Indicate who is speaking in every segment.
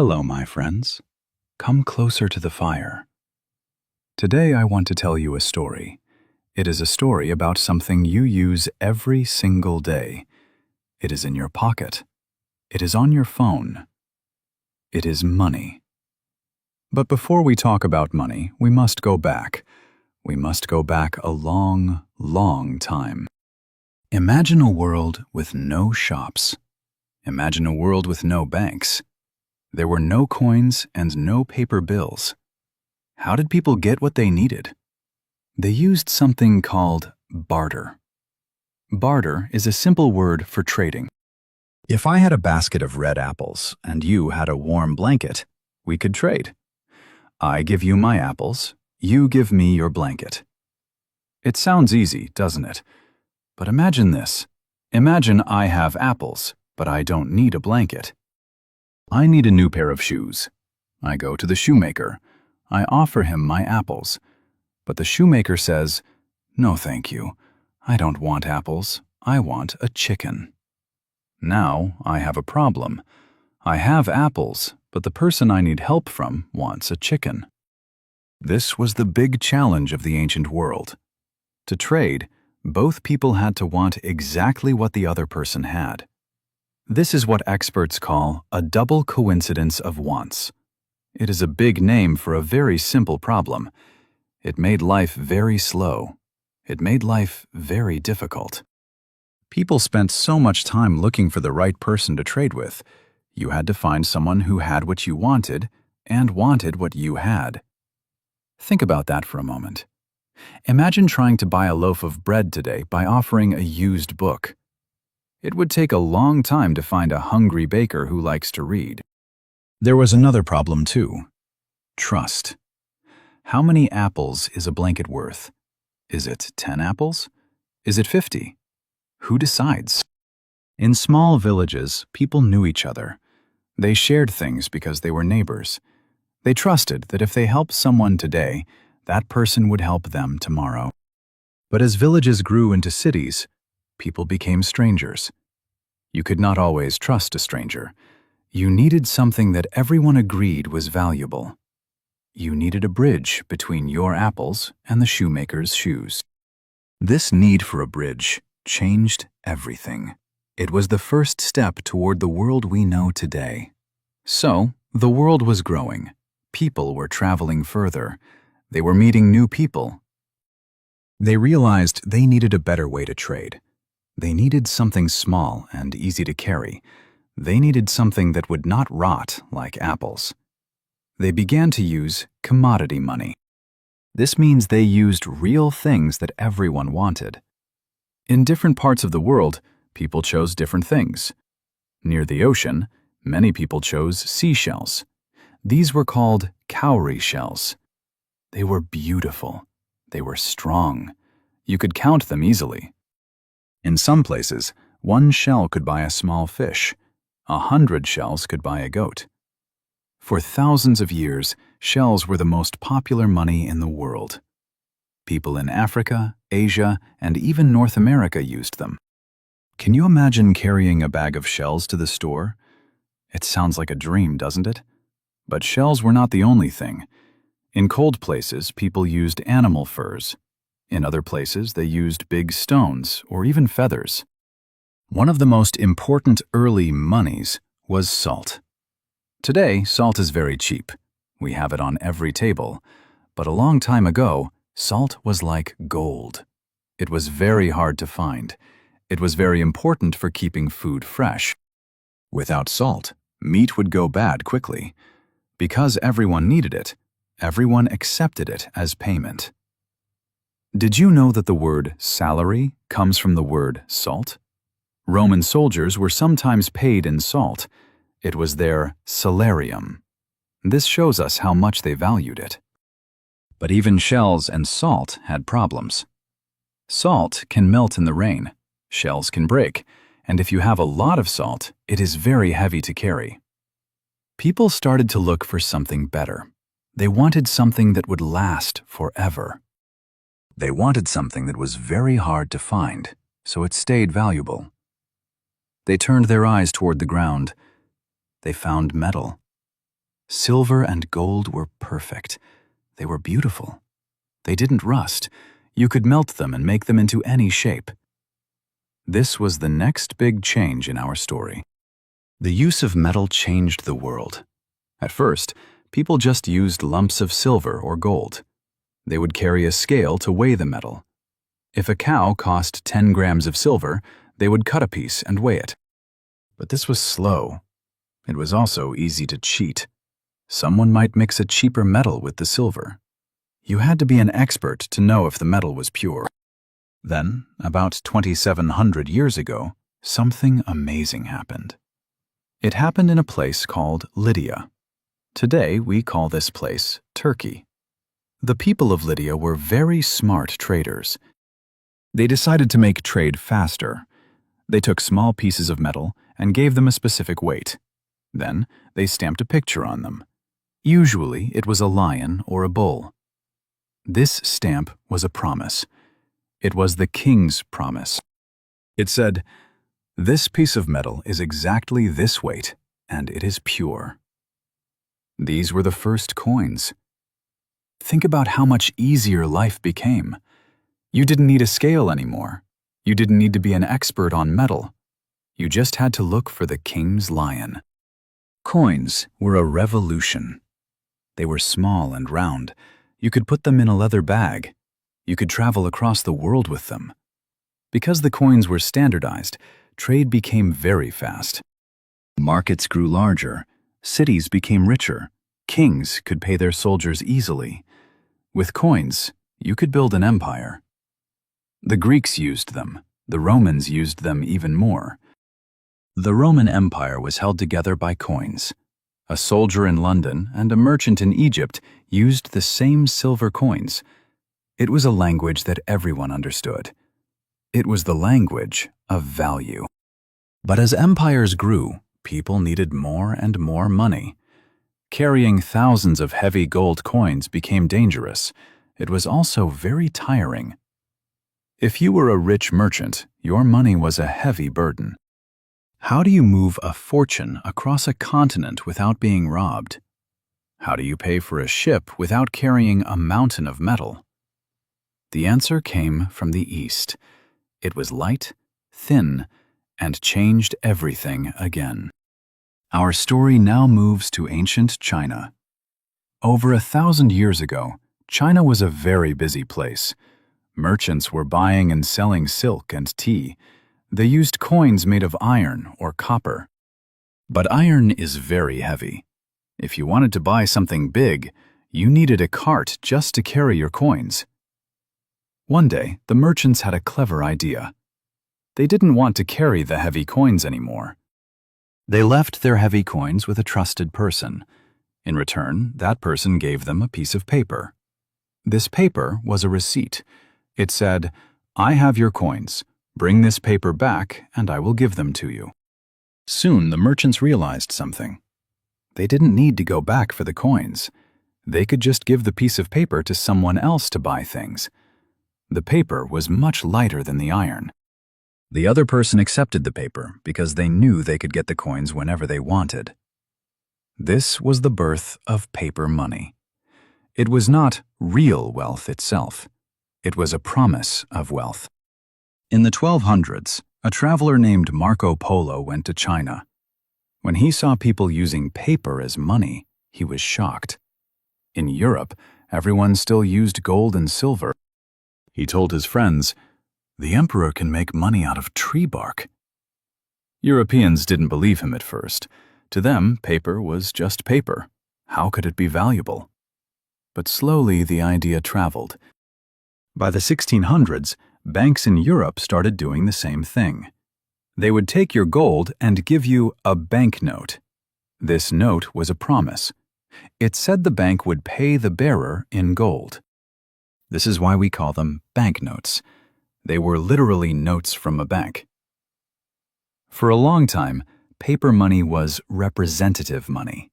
Speaker 1: Hello, my friends. Come closer to the fire. Today I want to tell you a story. It is a story about something you use every single day. It is in your pocket. It is on your phone. It is money. But before we talk about money, we must go back. We must go back a long, long time. Imagine a world with no shops. Imagine a world with no banks. There were no coins and no paper bills. How did people get what they needed? They used something called barter. Barter is a simple word for trading. If I had a basket of red apples and you had a warm blanket, we could trade. I give you my apples, you give me your blanket. It sounds easy, doesn't it? But imagine this. Imagine I have apples, but I don't need a blanket. I need a new pair of shoes. I go to the shoemaker. I offer him my apples. But the shoemaker says, "No, thank you. I don't want apples. I want a chicken." Now I have a problem. I have apples, but the person I need help from wants a chicken. This was the big challenge of the ancient world. To trade, both people had to want exactly what the other person had. This is what experts call a double coincidence of wants. It is a big name for a very simple problem. It made life very slow. It made life very difficult. People spent so much time looking for the right person to trade with. You had to find someone who had what you wanted and wanted what you had. Think about that for a moment. Imagine trying to buy a loaf of bread today by offering a used book. It would take a long time to find a hungry baker who likes to read. There was another problem too. Trust. How many apples is a blanket worth? Is it 10 apples? Is it 50? Who decides? In small villages, people knew each other. They shared things because they were neighbors. They trusted that if they helped someone today, that person would help them tomorrow. But as villages grew into cities, people became strangers. You could not always trust a stranger. You needed something that everyone agreed was valuable. You needed a bridge between your apples and the shoemaker's shoes. This need for a bridge changed everything. It was the first step toward the world we know today. So, the world was growing. People were traveling further. They were meeting new people. They realized they needed a better way to trade. They needed something small and easy to carry. They needed something that would not rot like apples. They began to use commodity money. This means they used real things that everyone wanted. In different parts of the world, people chose different things. Near the ocean, many people chose seashells. These were called cowrie shells. They were beautiful. They were strong. You could count them easily. In some places, one shell could buy a small fish. 100 shells could buy a goat. For thousands of years, shells were the most popular money in the world. People in Africa, Asia, and even North America used them. Can you imagine carrying a bag of shells to the store? It sounds like a dream, doesn't it? But shells were not the only thing. In cold places, people used animal furs. In other places, they used big stones or even feathers. One of the most important early monies was salt. Today, salt is very cheap. We have it on every table. But a long time ago, salt was like gold. It was very hard to find. It was very important for keeping food fresh. Without salt, meat would go bad quickly. Because everyone needed it, everyone accepted it as payment. Did you know that the word salary comes from the word salt? Roman soldiers were sometimes paid in salt. It was their salarium. This shows us how much they valued it. But even shells and salt had problems. Salt can melt in the rain. Shells can break. And if you have a lot of salt, it is very heavy to carry. People started to look for something better. They wanted something that would last forever. They wanted something that was very hard to find, so it stayed valuable. They turned their eyes toward the ground. They found metal. Silver and gold were perfect. They were beautiful. They didn't rust. You could melt them and make them into any shape. This was the next big change in our story. The use of metal changed the world. At first, people just used lumps of silver or gold. They would carry a scale to weigh the metal. If a cow cost 10 grams of silver, they would cut a piece and weigh it. But this was slow. It was also easy to cheat. Someone might mix a cheaper metal with the silver. You had to be an expert to know if the metal was pure. Then, about 2,700 years ago, something amazing happened. It happened in a place called Lydia. Today, we call this place Turkey. The people of Lydia were very smart traders. They decided to make trade faster. They took small pieces of metal and gave them a specific weight. Then, they stamped a picture on them. Usually, it was a lion or a bull. This stamp was a promise. It was the king's promise. It said, "This piece of metal is exactly this weight, and it is pure." These were the first coins. Think about how much easier life became. You didn't need a scale anymore. You didn't need to be an expert on metal. You just had to look for the king's lion. Coins were a revolution. They were small and round. You could put them in a leather bag. You could travel across the world with them. Because the coins were standardized, trade became very fast. Markets grew larger. Cities became richer. Kings could pay their soldiers easily. With coins, you could build an empire. The Greeks used them. The Romans used them even more. The Roman Empire was held together by coins. A soldier in London and a merchant in Egypt used the same silver coins. It was a language that everyone understood. It was the language of value. But as empires grew, people needed more and more money. Carrying thousands of heavy gold coins became dangerous. It was also very tiring. If you were a rich merchant, your money was a heavy burden. How do you move a fortune across a continent without being robbed? How do you pay for a ship without carrying a mountain of metal? The answer came from the East. It was light, thin, and changed everything again. Our story now moves to ancient China. Over 1,000 years ago, China was a very busy place. Merchants were buying and selling silk and tea. They used coins made of iron or copper. But iron is very heavy. If you wanted to buy something big, you needed a cart just to carry your coins. One day, the merchants had a clever idea. They didn't want to carry the heavy coins anymore. They left their heavy coins with a trusted person. In return, that person gave them a piece of paper. This paper was a receipt. It said, "I have your coins. Bring this paper back, and I will give them to you." Soon the merchants realized something. They didn't need to go back for the coins. They could just give the piece of paper to someone else to buy things. The paper was much lighter than the iron. The other person accepted the paper because they knew they could get the coins whenever they wanted. This was the birth of paper money. It was not real wealth itself. It was a promise of wealth. In the 1200s, a traveler named Marco Polo went to China. When he saw people using paper as money, he was shocked. In Europe, everyone still used gold and silver. He told his friends, "The emperor can make money out of tree bark." Europeans didn't believe him at first. To them, paper was just paper. How could it be valuable? But slowly the idea traveled. By the 1600s, banks in Europe started doing the same thing. They would take your gold and give you a banknote. This note was a promise. It said the bank would pay the bearer in gold. This is why we call them banknotes. They were literally notes from a bank. For a long time, paper money was representative money.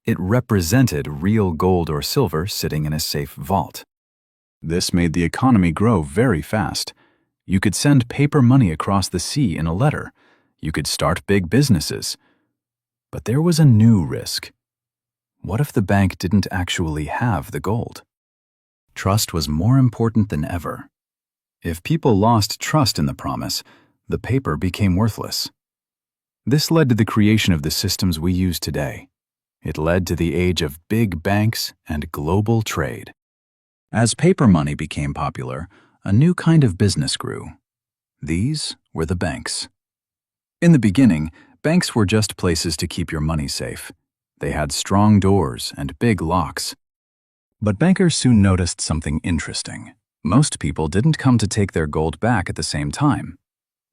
Speaker 1: It represented real gold or silver sitting in a safe vault. This made the economy grow very fast. You could send paper money across the sea in a letter. You could start big businesses. But there was a new risk. What if the bank didn't actually have the gold? Trust was more important than ever. If people lost trust in the promise, the paper became worthless. This led to the creation of the systems we use today. It led to the age of big banks and global trade. As paper money became popular, a new kind of business grew. These were the banks. In the beginning, banks were just places to keep your money safe. They had strong doors and big locks. But bankers soon noticed something interesting. Most people didn't come to take their gold back at the same time.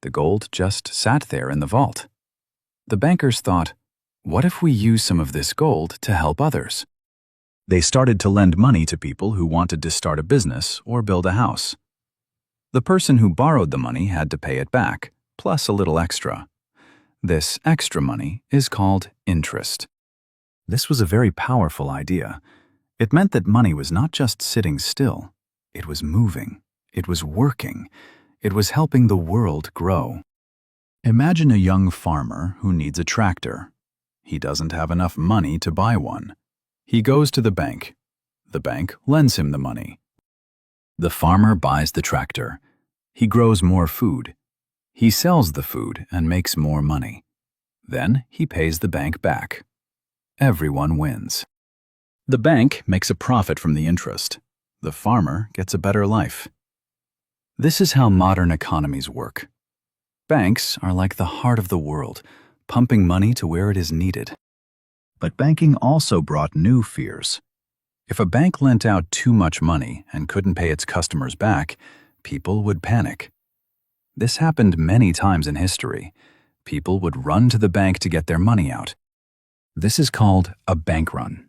Speaker 1: The gold just sat there in the vault. The bankers thought, what if we use some of this gold to help others? They started to lend money to people who wanted to start a business or build a house. The person who borrowed the money had to pay it back, plus a little extra. This extra money is called interest. This was a very powerful idea. It meant that money was not just sitting still. It was moving. It was working. It was helping the world grow. Imagine a young farmer who needs a tractor. He doesn't have enough money to buy one. He goes to the bank. The bank lends him the money. The farmer buys the tractor. He grows more food. He sells the food and makes more money. Then he pays the bank back. Everyone wins. The bank makes a profit from the interest. The farmer gets a better life. This is how modern economies work. Banks are like the heart of the world, pumping money to where it is needed. But banking also brought new fears. If a bank lent out too much money and couldn't pay its customers back, people would panic. This happened many times in history. People would run to the bank to get their money out. This is called a bank run.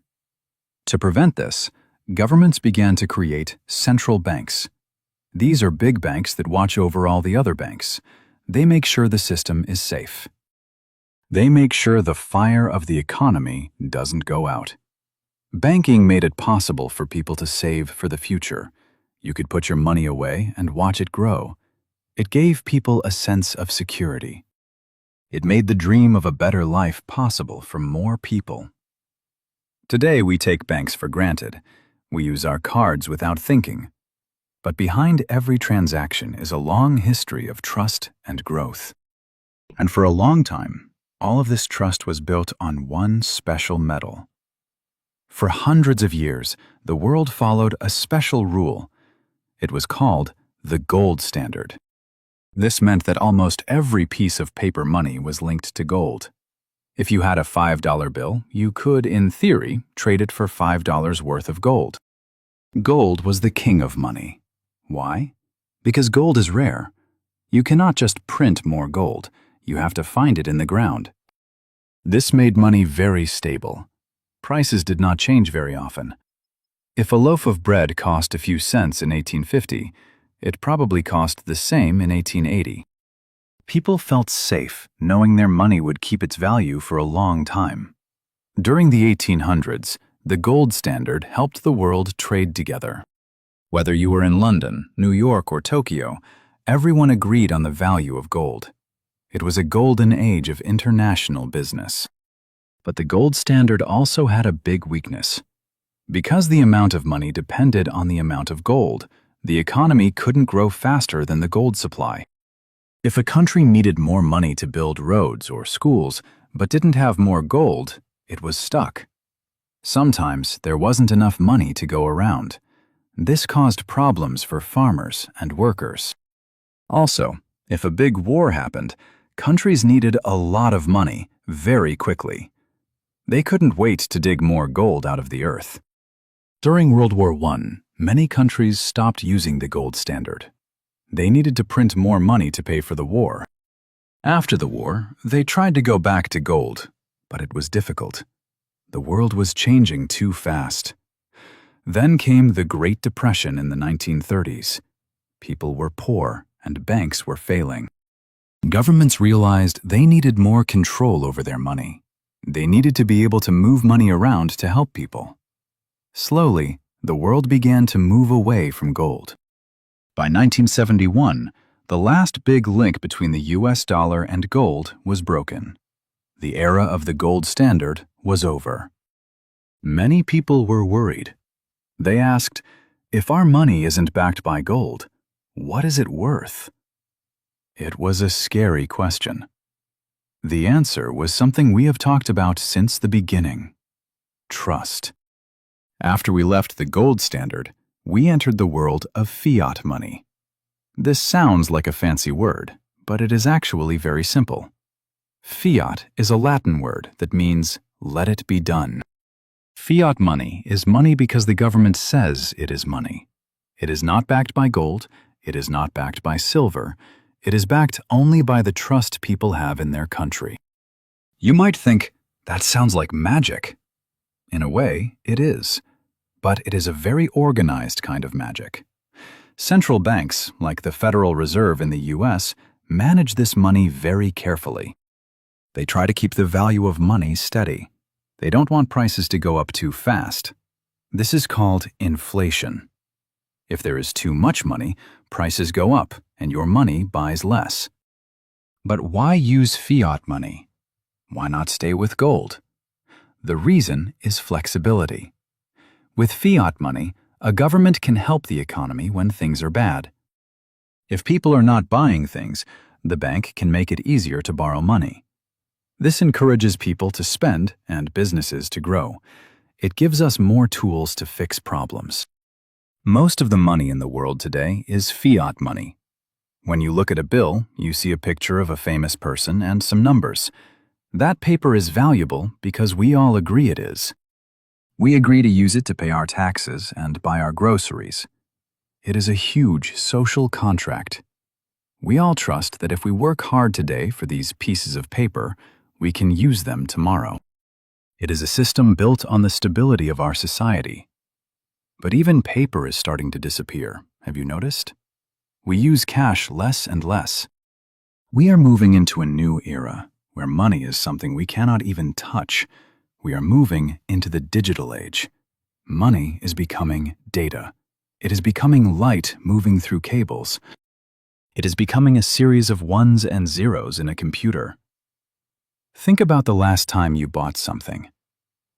Speaker 1: To prevent this, governments began to create central banks. These are big banks that watch over all the other banks. They make sure the system is safe. They make sure the fire of the economy doesn't go out. Banking made it possible for people to save for the future. You could put your money away and watch it grow. It gave people a sense of security. It made the dream of a better life possible for more people. Today we take banks for granted. We use our cards without thinking. But behind every transaction is a long history of trust and growth. And for a long time, all of this trust was built on one special metal. For hundreds of years, the world followed a special rule. It was called the gold standard. This meant that almost every piece of paper money was linked to gold. If you had a $5 bill, you could, in theory, trade it for $5 worth of gold. Gold was the king of money. Why? Because gold is rare. You cannot just print more gold. You have to find it in the ground. This made money very stable. Prices did not change very often. If a loaf of bread cost a few cents in 1850, it probably cost the same in 1880. People felt safe knowing their money would keep its value for a long time. During the 1800s, the gold standard helped the world trade together. Whether you were in London, New York, or Tokyo, everyone agreed on the value of gold. It was a golden age of international business. But the gold standard also had a big weakness. Because the amount of money depended on the amount of gold, the economy couldn't grow faster than the gold supply. If a country needed more money to build roads or schools, but didn't have more gold, it was stuck. Sometimes there wasn't enough money to go around. This caused problems for farmers and workers. Also, if a big war happened, countries needed a lot of money very quickly. They couldn't wait to dig more gold out of the earth. During World War I, many countries stopped using the gold standard. They needed to print more money to pay for the war. After the war, they tried to go back to gold, but it was difficult. The world was changing too fast. Then came the Great Depression in the 1930s. People were poor and banks were failing. Governments realized they needed more control over their money. They needed to be able to move money around to help people. Slowly, the world began to move away from gold. By 1971, the last big link between the US dollar and gold was broken. The era of the gold standard was over. Many people were worried. They asked, if our money isn't backed by gold, what is it worth? It was a scary question. The answer was something we have talked about since the beginning: trust. After we left the gold standard, we entered the world of fiat money. This sounds like a fancy word, but it is actually very simple. Fiat is a Latin word that means "let it be done." Fiat money is money because the government says it is money. It is not backed by gold, it is not backed by silver, it is backed only by the trust people have in their country. You might think, that sounds like magic. In a way, it is. But it is a very organized kind of magic. Central banks, like the Federal Reserve in the US, manage this money very carefully. They try to keep the value of money steady. They don't want prices to go up too fast. This is called inflation. If there is too much money, prices go up and your money buys less. But why use fiat money? Why not stay with gold? The reason is flexibility. With fiat money, a government can help the economy when things are bad. If people are not buying things, the bank can make it easier to borrow money. This encourages people to spend and businesses to grow. It gives us more tools to fix problems. Most of the money in the world today is fiat money. When you look at a bill, you see a picture of a famous person and some numbers. That paper is valuable because we all agree it is. We agree to use it to pay our taxes and buy our groceries. It is a huge social contract. We all trust that if we work hard today for these pieces of paper, we can use them tomorrow. It is a system built on the stability of our society. But even paper is starting to disappear. Have you noticed? We use cash less and less. We are moving into a new era where money is something we cannot even touch. We are moving into the digital age. Money is becoming data. It is becoming light moving through cables. It is becoming a series of ones and zeros in a computer. Think about the last time you bought something.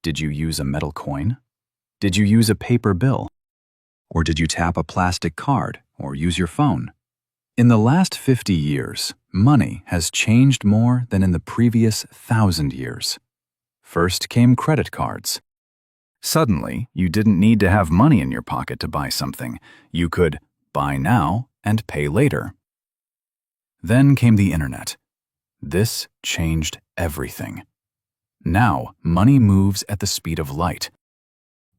Speaker 1: Did you use a metal coin? Did you use a paper bill? Or did you tap a plastic card or use your phone? In the last 50 years, money has changed more than in the previous 1,000 years. First came credit cards. Suddenly, you didn't need to have money in your pocket to buy something. You could buy now and pay later. Then came the internet. This changed everything. Now, money moves at the speed of light.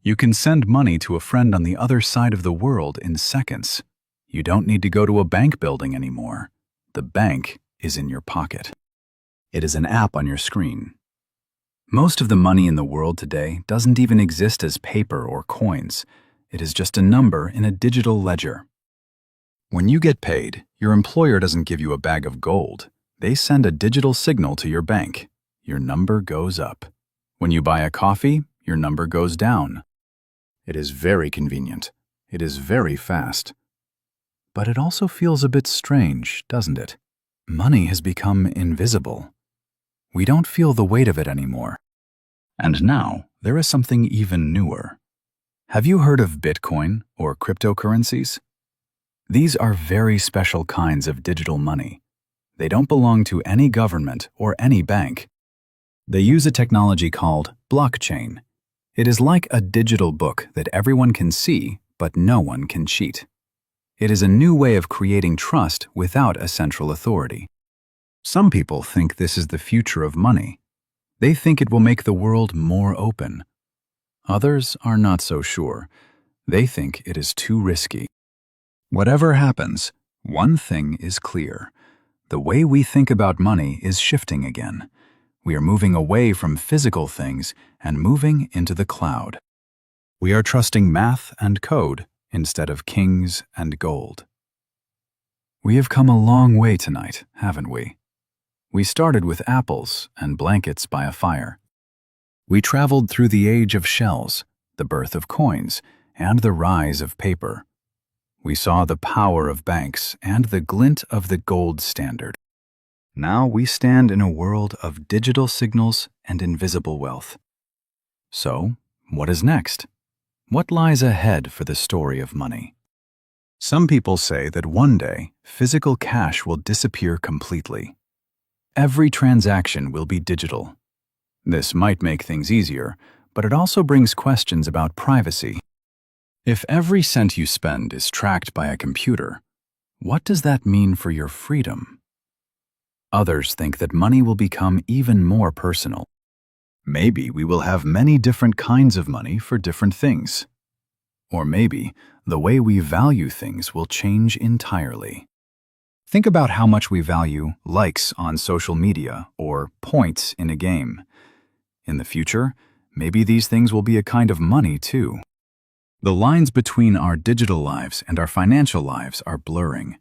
Speaker 1: You can send money to a friend on the other side of the world in seconds. You don't need to go to a bank building anymore. The bank is in your pocket. It is an app on your screen. Most of the money in the world today doesn't even exist as paper or coins. It is just a number in a digital ledger. When you get paid, your employer doesn't give you a bag of gold. They send a digital signal to your bank. Your number goes up. When you buy a coffee, your number goes down. It is very convenient. It is very fast. But it also feels a bit strange, doesn't it? Money has become invisible. We don't feel the weight of it anymore. And now, there is something even newer. Have you heard of Bitcoin or cryptocurrencies? These are very special kinds of digital money. They don't belong to any government or any bank. They use a technology called blockchain. It is like a digital book that everyone can see, but no one can cheat. It is a new way of creating trust without a central authority. Some people think this is the future of money. They think it will make the world more open. Others are not so sure. They think it is too risky. Whatever happens, one thing is clear. The way we think about money is shifting again. We are moving away from physical things and moving into the cloud. We are trusting math and code instead of kings and gold. We have come a long way tonight, haven't we? We started with apples and blankets by a fire. We traveled through the age of shells, the birth of coins, and the rise of paper. We saw the power of banks and the glint of the gold standard. Now we stand in a world of digital signals and invisible wealth. So, What is next? What lies ahead for the story of money? Some people say that one day, physical cash will disappear completely. Every transaction will be digital. This might make things easier, but it also brings questions about privacy. If every cent you spend is tracked by a computer, what does that mean for your freedom? Others think that money will become even more personal. Maybe we will have many different kinds of money for different things. Or maybe the way we value things will change entirely. Think about how much we value likes on social media or points in a game. In the future, maybe these things will be a kind of money too. The lines between our digital lives and our financial lives are blurring.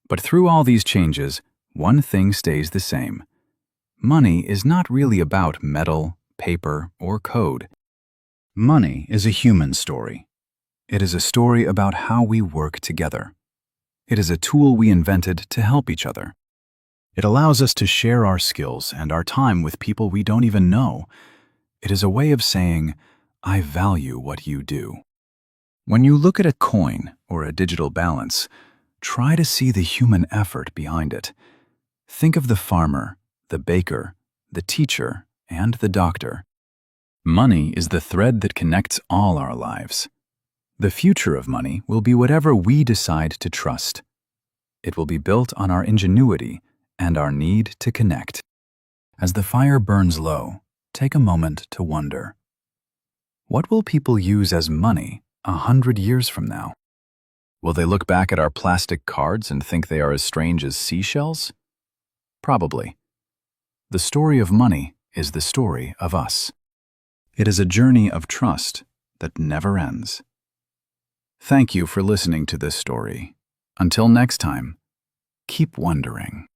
Speaker 1: But through all these changes, one thing stays the same. Money is not really about metal, paper, or code. Money is a human story. It is a story about how we work together. It is a tool we invented to help each other. It allows us to share our skills and our time with people we don't even know. It is a way of saying, I value what you do. When you look at a coin or a digital balance, try to see the human effort behind it. Think of the farmer, the baker, the teacher, and the doctor. Money is the thread that connects all our lives. The future of money will be whatever we decide to trust. It will be built on our ingenuity and our need to connect. As the fire burns low, take a moment to wonder. What will people use as money 100 years from now? Will they look back at our plastic cards and think they are as strange as seashells? Probably. The story of money is the story of us. It is a journey of trust that never ends. Thank you for listening to this story. Until next time, keep wondering.